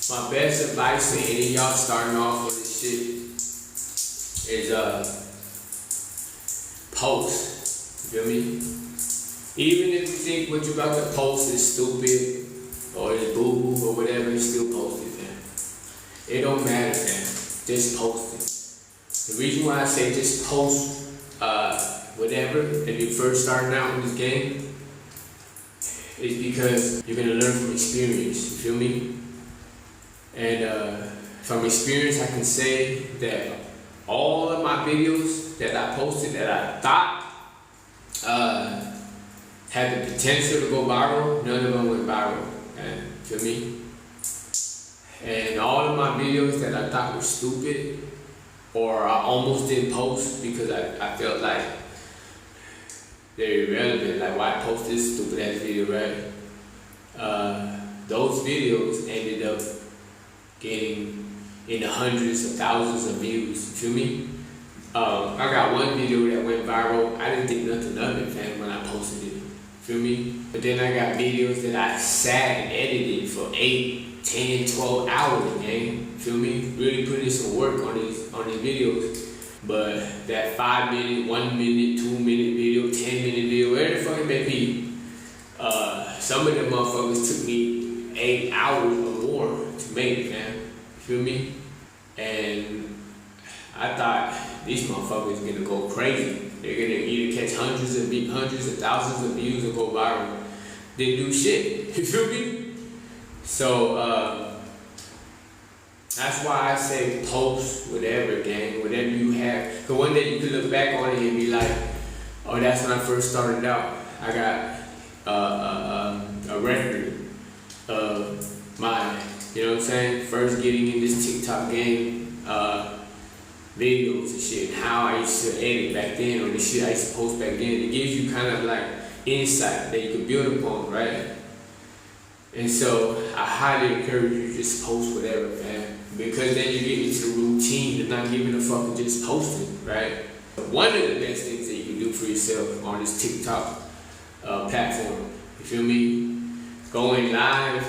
My best advice to any of y'all starting off with this shit is post. You feel me? Even if you think what you're about to post is stupid or is boo or whatever, you still post it, man. It don't matter, man. Just post it. The reason why I say just post whatever if you're first starting out in this game is because you're gonna learn from experience. You feel me? And from experience, I can say that all of my videos that I posted that I thought had the potential to go viral, none of them went viral. And feel me? And all of my videos that I thought were stupid or I almost didn't post because I felt like they're irrelevant, like why post this stupid ass video, right? Those videos ended up getting in the hundreds of thousands of views, you feel me? I got one video that went viral. I didn't think nothing of it, fam, when I posted it, feel me? But then I got videos that I sat and edited for 8, 10, 12 hours, gang, feel me? Really putting some work on these videos. But that 5 minute, 1 minute, 2 minute video, 10-minute video, whatever the fuck it may be, some of them motherfuckers took me 8 hours or more to make it, man. You feel me? And I thought these motherfuckers gonna go crazy. They're gonna either catch hundreds of thousands of views or go viral. Didn't do shit. You feel me? So that's why I say post whatever, gang, whatever you have. The one that you can look back on it and be like, oh, that's when I first started out. I got a record of my, you know what I'm saying, first getting in this TikTok game, videos and shit, and how I used to edit back then, or the shit I used to post back then. It gives you kind of like insight that you can build upon, right? And so I highly encourage you to just post whatever, man, because then you get into the routine of not giving a fuck and just posting, right? One of the best things that you can do for yourself on this TikTok platform, you feel me? Going live,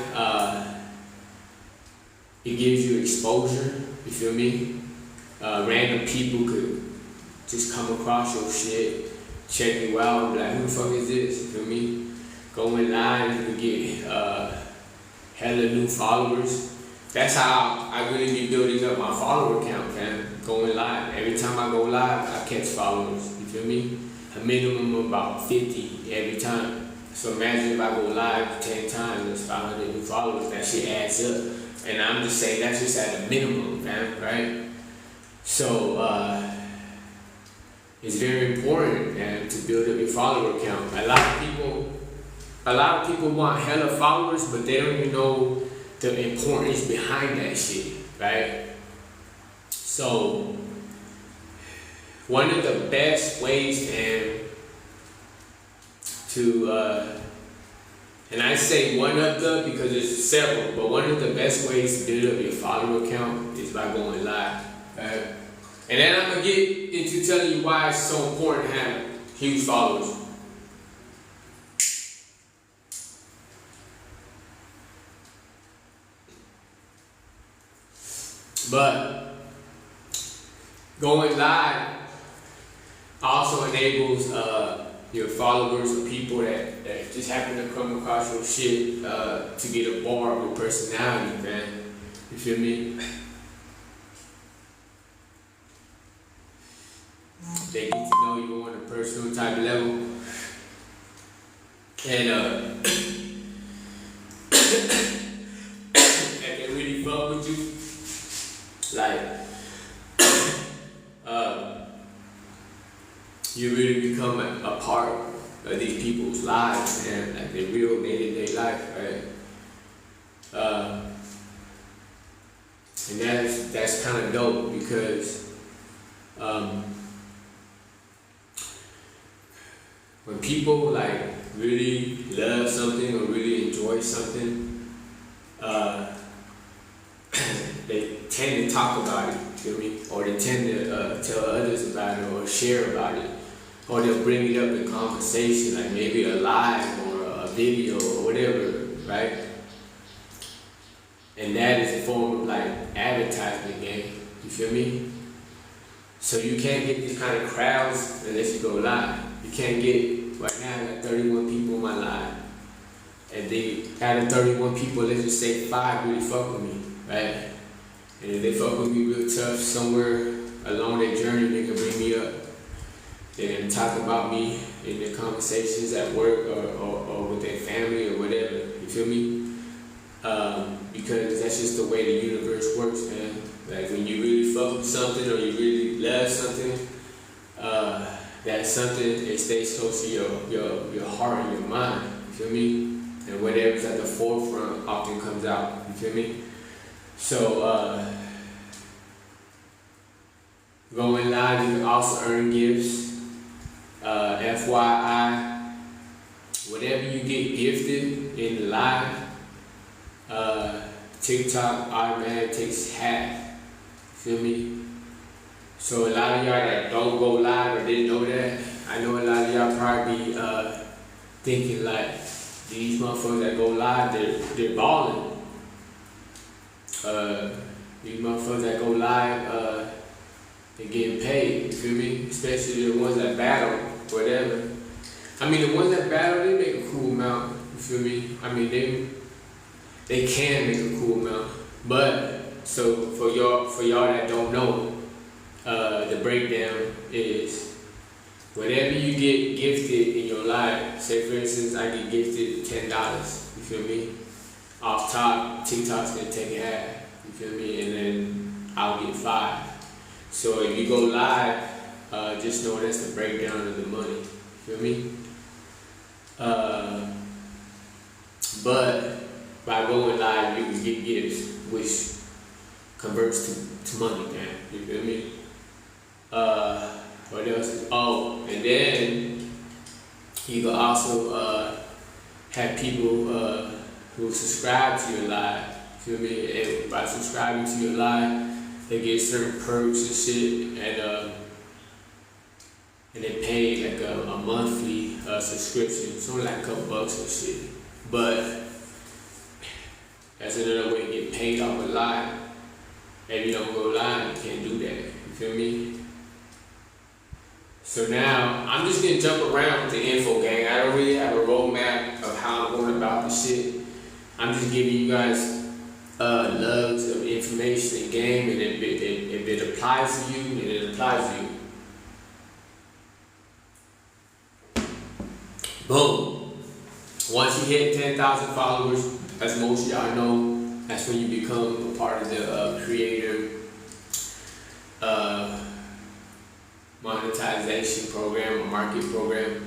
it gives you exposure, you feel me? Random people could just come across your shit, check you out, and be like, who the fuck is this, you feel me? Going live, you can get hella new followers. That's how I really be building up my follower count, fam. Going live. Every time I go live, I catch followers, you feel me? A minimum of about 50 every time. So imagine if I go live 10 times, that's 500 new followers, that shit adds up. And I'm just saying that's just at a minimum, fam, right? So it's very important, man, to build up your follower count. A lot of people want hella followers, but they don't even know the importance behind that shit, right? So one of the best ways, man, to and I say one of the because there's several, but one of the best ways to build up your follower count is by going live, right? And then I'm gonna get into telling you why it's so important to have huge followers. But going live also enables your followers or people that just happen to come across your shit to get a bar of your personality, man. You feel me? They get to know you on a personal type level. And and they really fuck with you. Like, you really become a part of these people's lives, man, like their real day-to-day life, right? And that's kind of dope because when people like really love something or really enjoy something, they tend to talk about it, feel me? Or they tend to tell others about it or share about it. Or they'll bring it up in conversation, like maybe a live or a video or whatever, right? And And that is a form of like advertisement, gang. You feel me? So you can't get these kind of crowds unless you go live. You can't get, right now I got 31 people on my live. And they, out of 31 people, let's just say 5 really fuck with me, right? And if they fuck with me real tough, somewhere along their journey, they can bring me up. They're gonna talk about me in their conversations at work or with their family or whatever. You feel me? Because that's just the way the universe works, man. Like when you really fuck with something or you really love something, that something, it stays close to your heart and your mind. You feel me? And whatever's at the forefront often comes out. You feel me? So going live, you can also earn gifts. FYI, whatever you get gifted in the live, TikTok automatically takes half. Feel me? So a lot of y'all that don't go live or didn't know that, I know a lot of y'all probably thinking like, these motherfuckers that go live, they're balling. These motherfuckers that go live, they're getting paid, you feel me? Especially the ones that battle, whatever. I mean, the ones that battle, they make a cool amount, you feel me? I mean, they can make a cool amount. But, so for y'all that don't know, the breakdown is whatever you get gifted in your life. Say for instance, I get gifted $10, you feel me? Off top, TikTok's gonna take half, you feel me? And then I'll get 5. So if you go live, just know that's the breakdown of the money, you feel me? But by going live, you can get gifts, which converts to money, man, you feel me? What else? Oh, and then you can also have people who subscribe to your live, you feel me? And by subscribing to your live, they get certain perks and shit, and they pay like a monthly subscription, it's only like a couple bucks and shit. But that's another way to get paid off a live. If you don't go live, you can't do that, you feel me? So now, I'm just gonna jump around with the info, gang. I don't really have a roadmap of how I'm going about this shit. I'm just giving you guys loads of information and game, and if it applies to you, then it applies to you. Boom. Once you hit 10,000 followers, as most of y'all know, that's when you become a part of the creator monetization program or market program.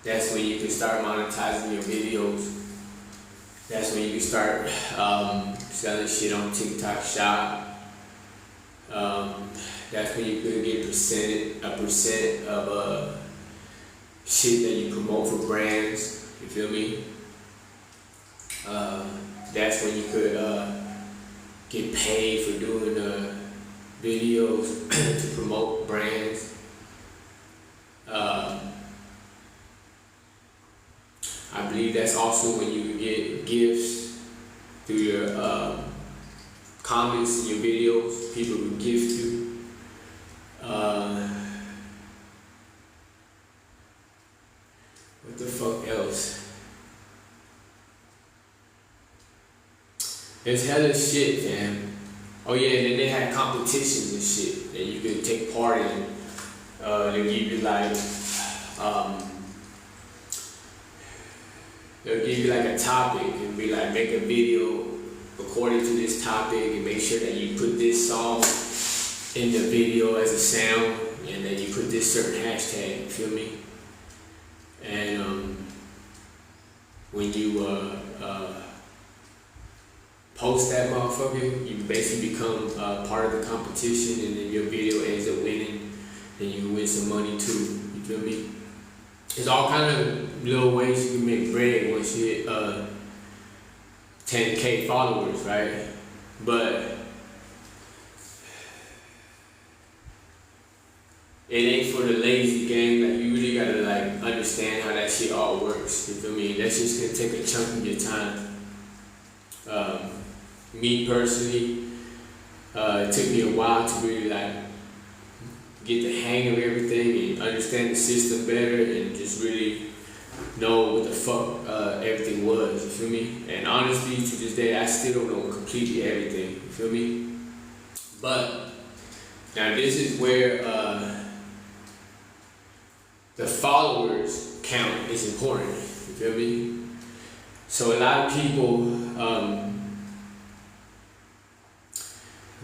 That's when you can start monetizing your videos. That's when you can start selling shit on TikTok Shop. That's when you could get a percent of shit that you promote for brands. You feel me? That's when you could get paid for doing videos to promote brands. I believe that's also when you get gifts through your comments in your videos. People will gift you. What the fuck else? There's hella shit, fam. Oh yeah, and then they had competitions and shit that you could take part in. They give you like, they'll give you like a topic and be like, make a video according to this topic and make sure that you put this song in the video as a sound, and then you put this certain hashtag, you feel me? And when you post that motherfucker, you basically become part of the competition, and then your video ends up winning, then you can win some money too, you feel me? There's all kind of little ways you can make bread once you hit 10K followers, right? But it ain't for the lazy gang. Like, you really gotta like understand how that shit all works, you feel me? That's just gonna take a chunk of your time. Me personally, it took me a while to really like get the hang of everything and understand the system better and just really know what the fuck everything was, you feel me? And honestly, to this day, I still don't know completely everything, you feel me? But now this is where the followers count is important, you feel me? So a lot of people,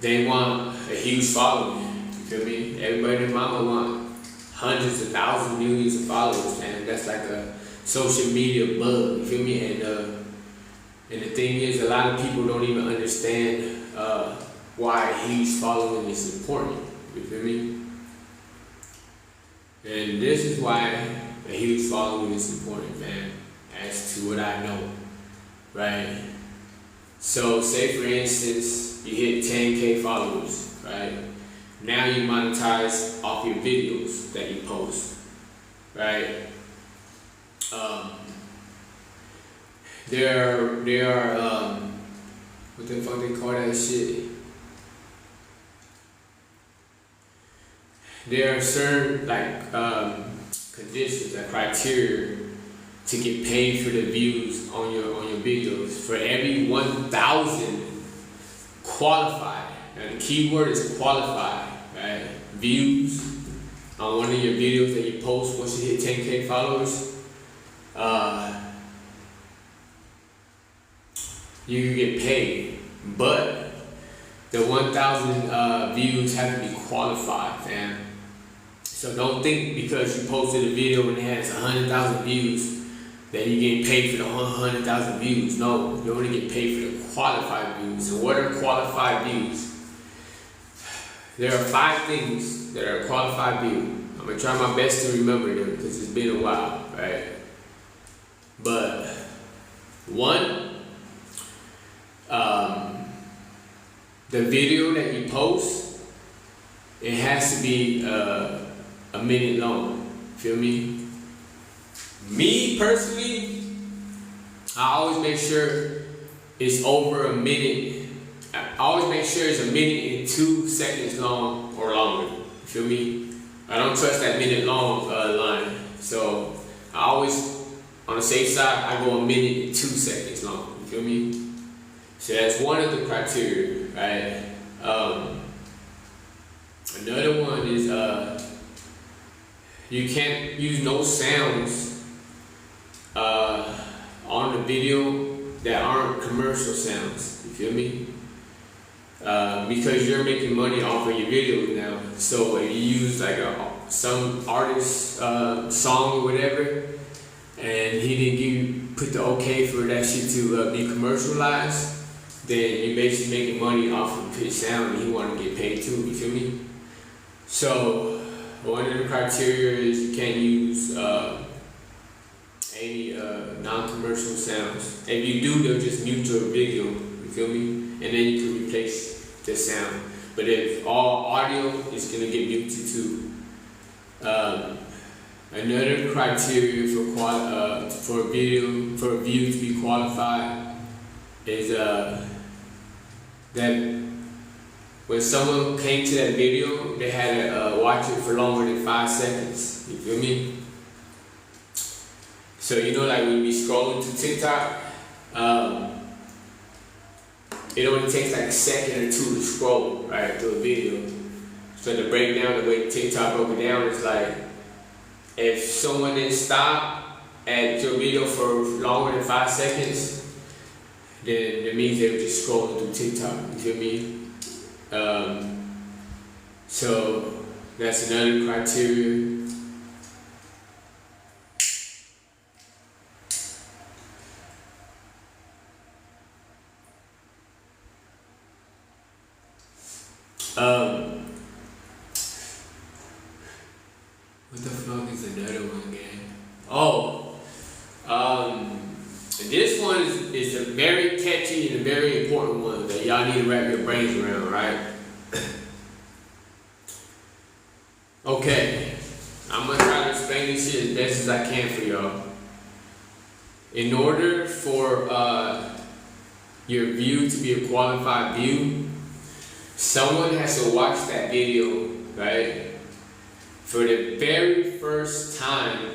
they want a huge following, you feel me? Everybody and mama want hundreds of thousands, millions of followers, man. That's like a social media bug, you feel me? And the thing is, a lot of people don't even understand why a huge following is important, you feel me? And this is why a huge following is important, man, as to what I know, right? So say for instance, you hit 10K followers, right? Now you monetize off your videos that you post, right? There are what the fuck they call that shit? There are certain like conditions, like criteria to get paid for the views on your videos. For every 1,000 qualified, now the key word is qualified, right? Views on one of your videos that you post once you hit 10K followers, you can get paid, but the 1,000 views have to be qualified, fam. So don't think because you posted a video and it has 100,000 views that you're getting paid for the 100,000 views. No, you only get paid for the qualified views. And what are qualified views? There are 5 things that are a qualified view. I'm gonna try my best to remember them because it's been a while, right? But 1, the video that you post, it has to be a minute long. Feel me? Me personally, I always make sure it's over a minute. I always make sure it's a minute and 2 seconds long or longer. You feel me? I don't trust that minute long line. So I always, on the safe side, I go a minute and 2 seconds long. You feel me? So that's one of the criteria, right? Another one is you can't use no sounds on the video that aren't commercial sounds. You feel me? Because you're making money off of your videos now. So if you use like some artist's song or whatever, and he didn't put the okay for that shit to be commercialized, then you're basically making money off of his sound and he want to get paid too, you feel me? So, one of the criteria is you can't use any non-commercial sounds. If you do, they'll just mute your video, you feel me? And then you can replace the sound. But if all audio is gonna get muted too. Another criteria for a video to be qualified is that when someone came to that video, they had to watch it for longer than 5 seconds. You feel me? So you know, like when you be scrolling through TikTok, it only takes like a second or 2 to scroll right through a video. So to break down the way TikTok broke it down, it's like if someone didn't stop at your video for longer than 5 seconds, then that means they were just scrolling through TikTok. You feel me? So that's another criteria. What the fuck is another one again? This one is a very catchy and a very important one that y'all need to wrap your brains around, right? Okay, I'm gonna try to explain this shit as best as I can for y'all. In order for your view to be a qualified view, someone has to watch that video, right, for the very first time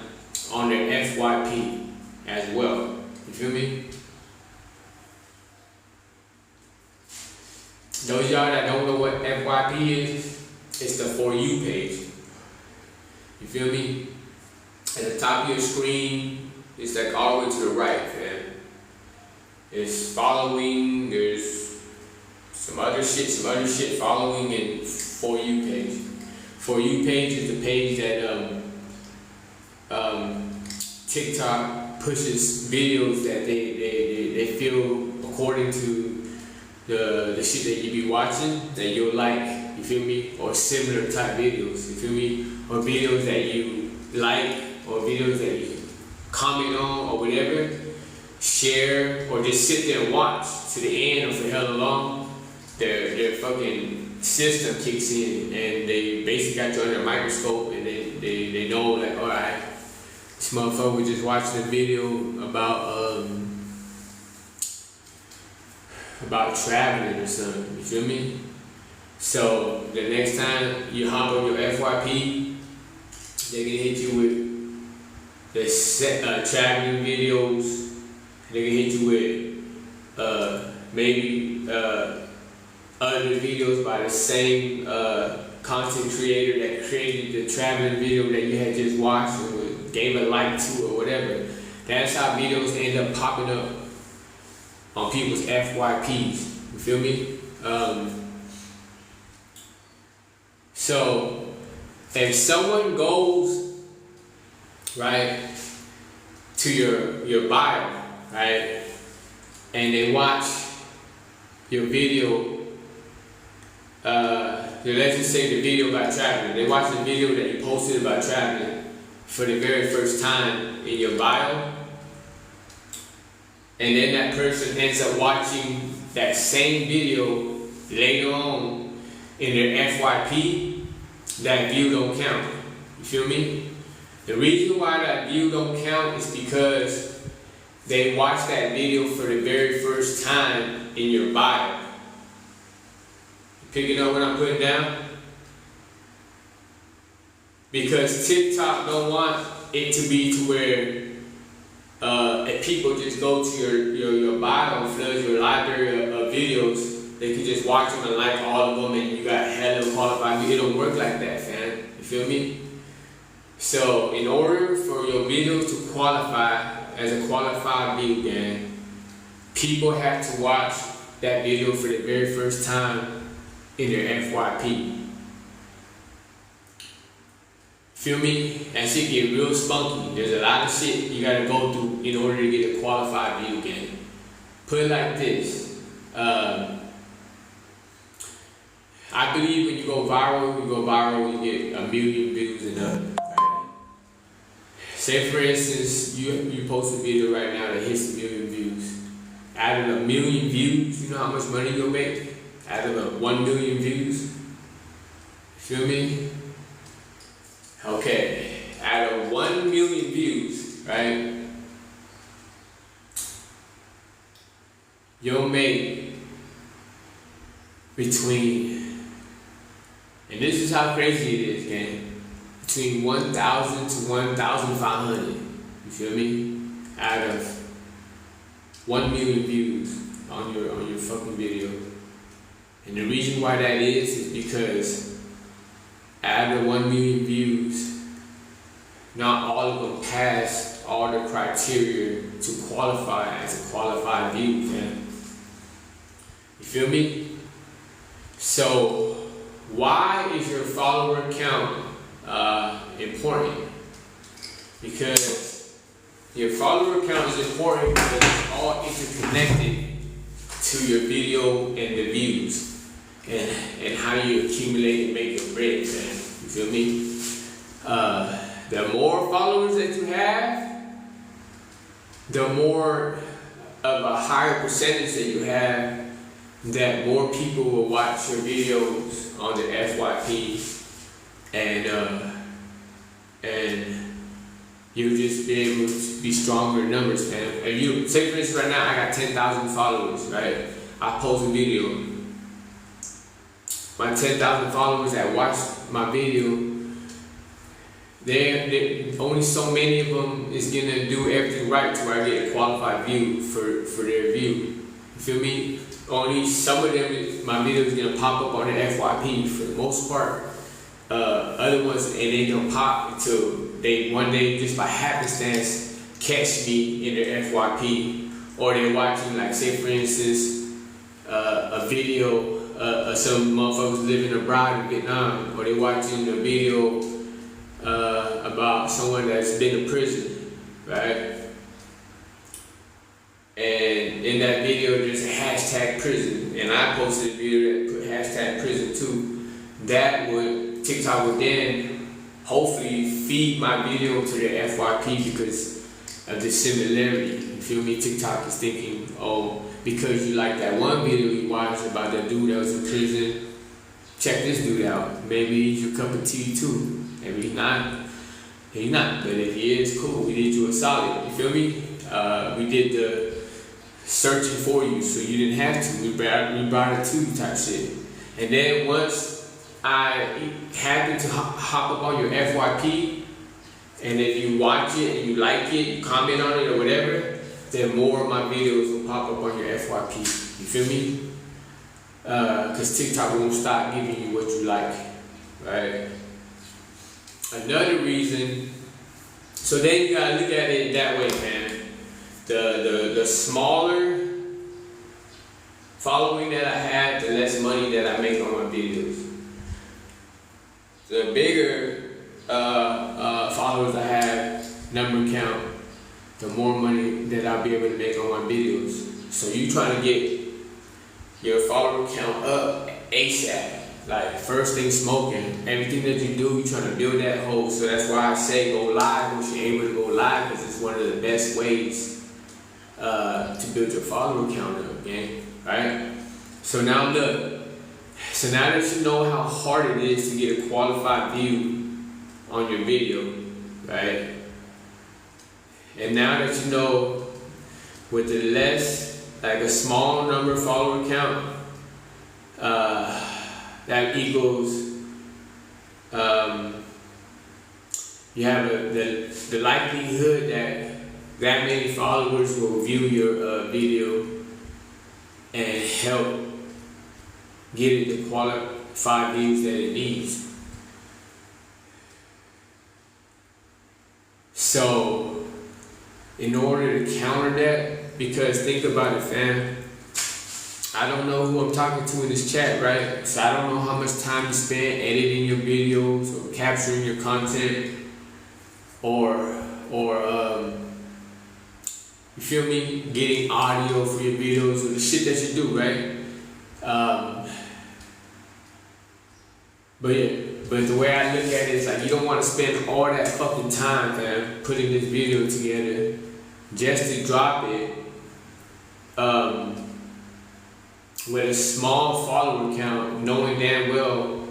on their FYP as well. You feel me? Those of y'all that don't know what FYP is, it's the For You page. You feel me? At the top of your screen, it's like all the way to the right, fam. It's following, there's some other shit following, and For You page. For You page is the page that TikTok pushes videos that they feel according to the shit that you be watching that you'll like, you feel me? Or similar type videos, you feel me? Or videos that you like, or videos that you comment on, or whatever, share, or just sit there and watch to the end or for hella long. Their fucking system kicks in, and they basically got you under a microscope, and they know, like, alright, this motherfucker just watching a video about traveling or something, you feel me? So the next time you hop on your FYP, they can hit you with the traveling videos. They can hit you with maybe other videos by the same content creator that created the traveling video that you had just watched or gave a like to or whatever. That's how videos end up popping up on people's FYPs. You feel me? So if someone goes right to your bio, right, and they watch your video, let's just say the video about traveling. They watch the video that you posted about traveling for the very first time in your bio, and then that person ends up watching that same video later on in their FYP, that view don't count. You feel me? The reason why that view don't count is because they watched that video for the very first time in your bio. Picking up what I'm putting down? Because TikTok don't want it to be to where if people just go to your bio and flood your library of videos, they can just watch them and like all of them, and you got hella qualified. It don't work like that, fam. You feel me? So in order for your video to qualify as a qualified view, gang, people have to watch that video for the very first time in their FYP. Feel me? That shit get real spunky. There's a lot of shit you gotta go through in order to get a qualified view, gang. Put it like this. I believe when you go viral, you get 1 million views and up. Right? Say for instance, you post a video right now that hits 1 million views. Out of 1 million views, you know how much money you'll make? Out of 1 million views. Feel me? Okay. Out of 1 million views, right? You'll make between, and this is how crazy it is, gang, between 1,000 to 1,500. You feel me? Out of 1 million views on your fucking video. And the reason why that is because out of 1 million views, not all of them pass all the criteria to qualify as a qualified view, man. You feel me? So why is your follower count important? Because your follower count is important because it's all interconnected to your video and the views and how you accumulate and make your bread, man. You feel me? The more followers that you have, the more of a higher percentage that you have, that more people will watch your videos on the FYP and you'll just be able to be stronger in numbers, man. If you, say for instance right now, I got 10,000 followers, right? I post a video. My 10,000 followers that watch my video, they're only so many of them is gonna do everything right to where I get a qualified view for their view. You feel me? Only some of them, my video is gonna pop up on the FYP for the most part. Other ones, and they don't pop until they one day, just by happenstance, catch me in their FYP, or they're watching, like, say for instance, a video of some motherfuckers living abroad in Vietnam, or they're watching a video about someone that's been to prison, right? And in that video, there's a hashtag prison, and I posted a video that put hashtag prison too. That would, TikTok would then hopefully feed my video to their FYP because of the similarity. You feel me? TikTok is thinking, oh, because you like that one video you watched about that dude that was in prison, check this dude out. Maybe he's your cup of tea too. Maybe he's not. He's not. But if he is, cool. We did you a solid. You feel me? We did the searching for you, so you didn't have to. We brought it to you type shit. And then once I happen to hop up on your FYP, and if you watch it and you like it, you comment on it or whatever, then more of my videos will pop up on your FYP. You feel me? Because TikTok won't stop giving you what you like, right? Another reason, so then you gotta look at it that way, man. The smaller following that I have, the less money that I make on my videos. The bigger followers I have, number count, the more money that I'll be able to make on my videos. So you trying to get your follower count up ASAP. Like, first thing smoking. Everything that you do, you trying to build that whole. So that's why I say go live once you're able to go live, because it's one of the best ways to build your follower count up, gang. Right? So now look. So now that you know how hard it is to get a qualified view on your video, right? And now that you know with the less, like a small number of follower count, that equals, you have the likelihood that many followers will view your video and help get it the qualified views that it needs. So, in order to counter that, because think about it, fam, I don't know who I'm talking to in this chat, right? So I don't know how much time you spend editing your videos or capturing your content or you feel me, getting audio for your videos or the shit that you do, right? But the way I look at it is like, you don't want to spend all that fucking time, man, putting this video together just to drop it with a small follower count, knowing damn well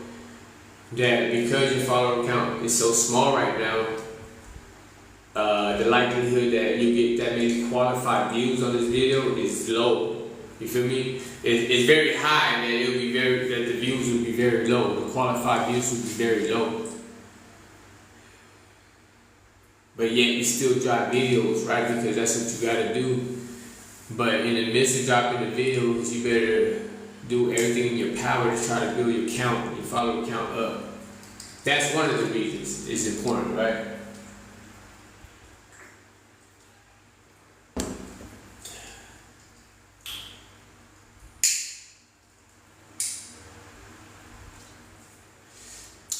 that because your follower count is so small right now, the likelihood that you get that many qualified views on this video is low. You feel me? It's very high, and it'll be that the views will be very low. The qualified views will be very low. But yet you still drop videos, right? Because that's what you gotta do. But in the midst of dropping the videos, you better do everything in your power to try to build your count, your follower count up. That's one of the reasons it's important, right?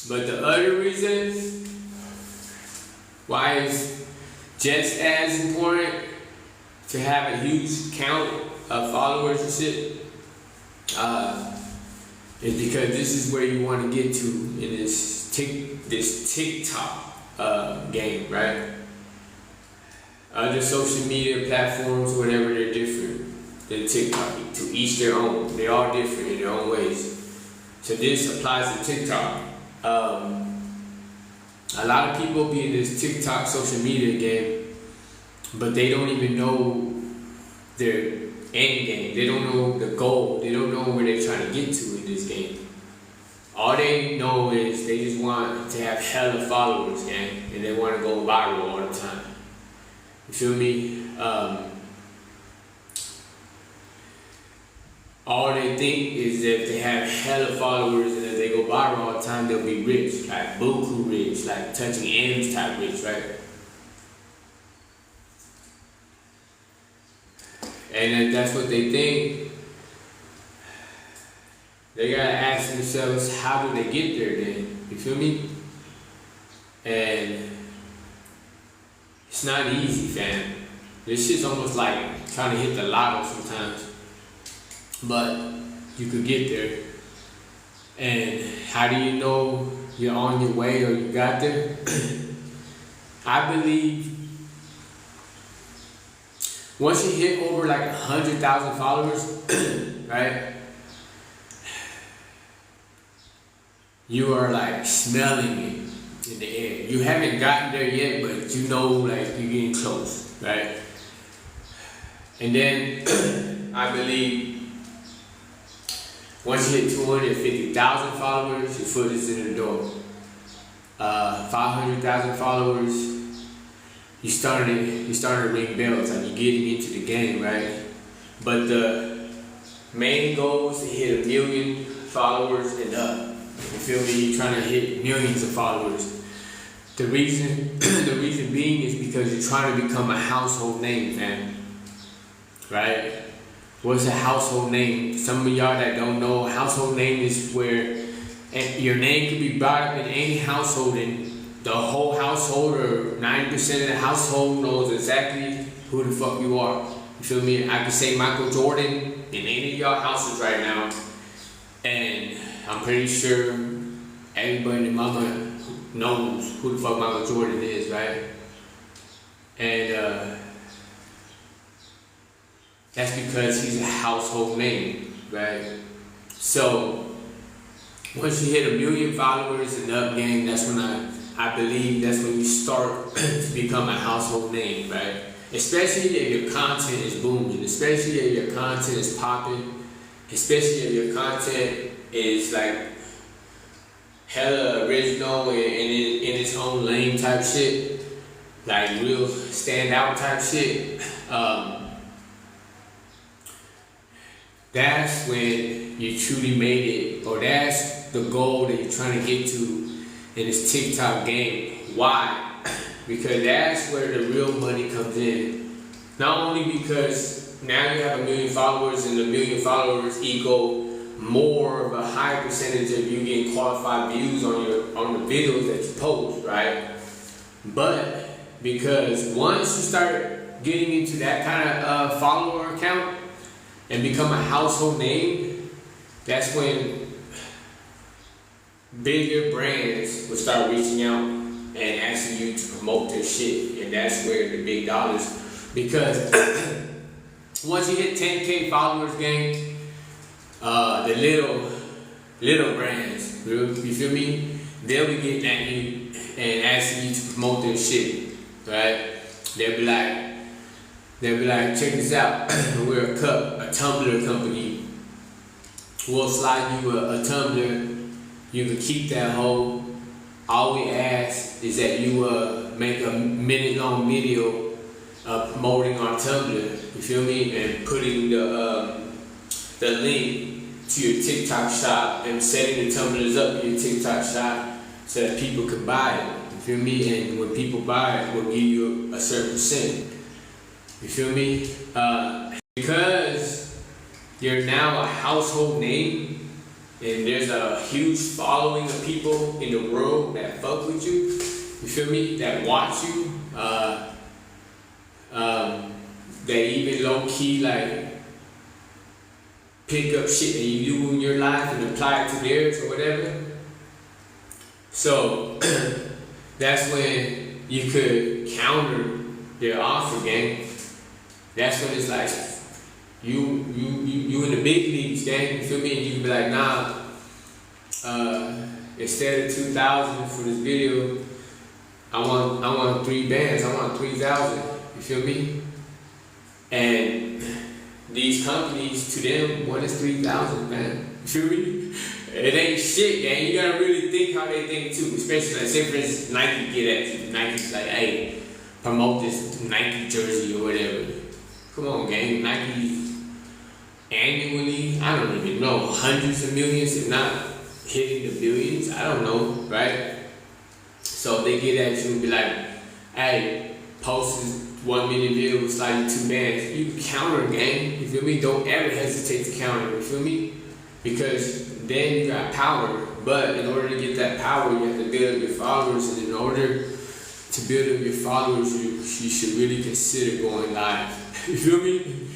But the other reason why it's just as important to have a huge count of followers and shit is because this is where you want to get to in this TikTok game, right? Other social media platforms, whatever, they're different than TikTok. To each their own. They're all different in their own ways. So this applies to TikTok. A lot of people be in this TikTok social media game, but they don't even know their end game. They don't know the goal. They don't know where they're trying to get to in this game. All they know is they just want to have hella followers, gang, and they want to go viral all the time. You feel me? All they think is that if they have hella followers and if they go viral all the time, they'll be rich, like buku rich, like touching M's type rich, right? And if that's what they think, they gotta ask themselves, how do they get there then? You feel me? And it's not easy, fam. This shit's almost like trying to hit the lotto sometimes. But you could get there. And how do you know you're on your way or you got there? I believe once you hit over like 100,000 followers, right? You are like smelling it in the air. You haven't gotten there yet, but you know like you're getting close, right? And then I believe once you hit 250,000 followers, your foot is in the door. 500,000 followers, you started to ring bells, like you're getting into the game, right? But the main goal is to hit 1 million followers and up. You feel me? You're trying to hit millions of followers. The reason being is because you're trying to become a household name, fam. Right? What's a household name? Some of y'all that don't know, a household name is where your name could be brought up in any household and the whole household or 90% of the household knows exactly who the fuck you are. You feel me? I could say Michael Jordan in any of y'all houses right now, and I'm pretty sure everybody in mama knows who the fuck Michael Jordan is, right? And that's because he's a household name, right? So once you hit 1 million followers and up, gang, that's when I believe that's when you start to become a household name, right? Especially if your content is booming, especially if your content is popping, especially if your content is like hella original and in its own lane type shit, like real standout type shit. That's when you truly made it, or that's the goal that you're trying to get to in this TikTok game. Why? Because that's where the real money comes in. Not only because now you have 1 million followers and 1 million followers equal more of a higher percentage of you getting qualified views on the videos that you post, right? But because once you start getting into that kind of follower account and become a household name, that's when bigger brands will start reaching out and asking you to promote their shit, and that's where the big dollars. Because once you hit 10K followers, gang, the little brands, you feel me? They'll be getting at you and asking you to promote their shit, right? They'll be like, check this out. We're a tumbler company. We'll slide you a tumbler. You can keep that hoe. All we ask is that you make a minute-long video promoting our tumbler. You feel me? And putting the link to your TikTok shop and setting the tumblers up in your TikTok shop so that people can buy it. You feel me? And when people buy it, we'll give you a certain percent. You feel me? Because you're now a household name and there's a huge following of people in the world that fuck with you. You feel me? That watch you. That even low key like pick up shit that you do in your life and apply it to theirs or whatever. So that's when you could counter their offer, gang. That's when it's like you in the big leagues, gang. You feel me? And you can be like, nah. Instead of 2,000 for this video, I want 3 bands, I want 3,000. You feel me? And these companies, to them, 1 is 3,000, man. You feel me? It ain't shit, man. You gotta really think how they think too. Especially, like, say for instance, Nike get at you. Nike's like, hey, promote this Nike jersey or whatever. Come on, gang. Nike annually, I don't even know, hundreds of millions, if not hitting the billions. I don't know, right? So they get at you and be like, hey, post is 1 million views, like 2 bands. You counter, gang. You feel me? Don't ever hesitate to counter. You feel me? Because then you got power. But in order to get that power, you have to build up your followers. And in order to build up your followers, you should really consider going live. You feel me?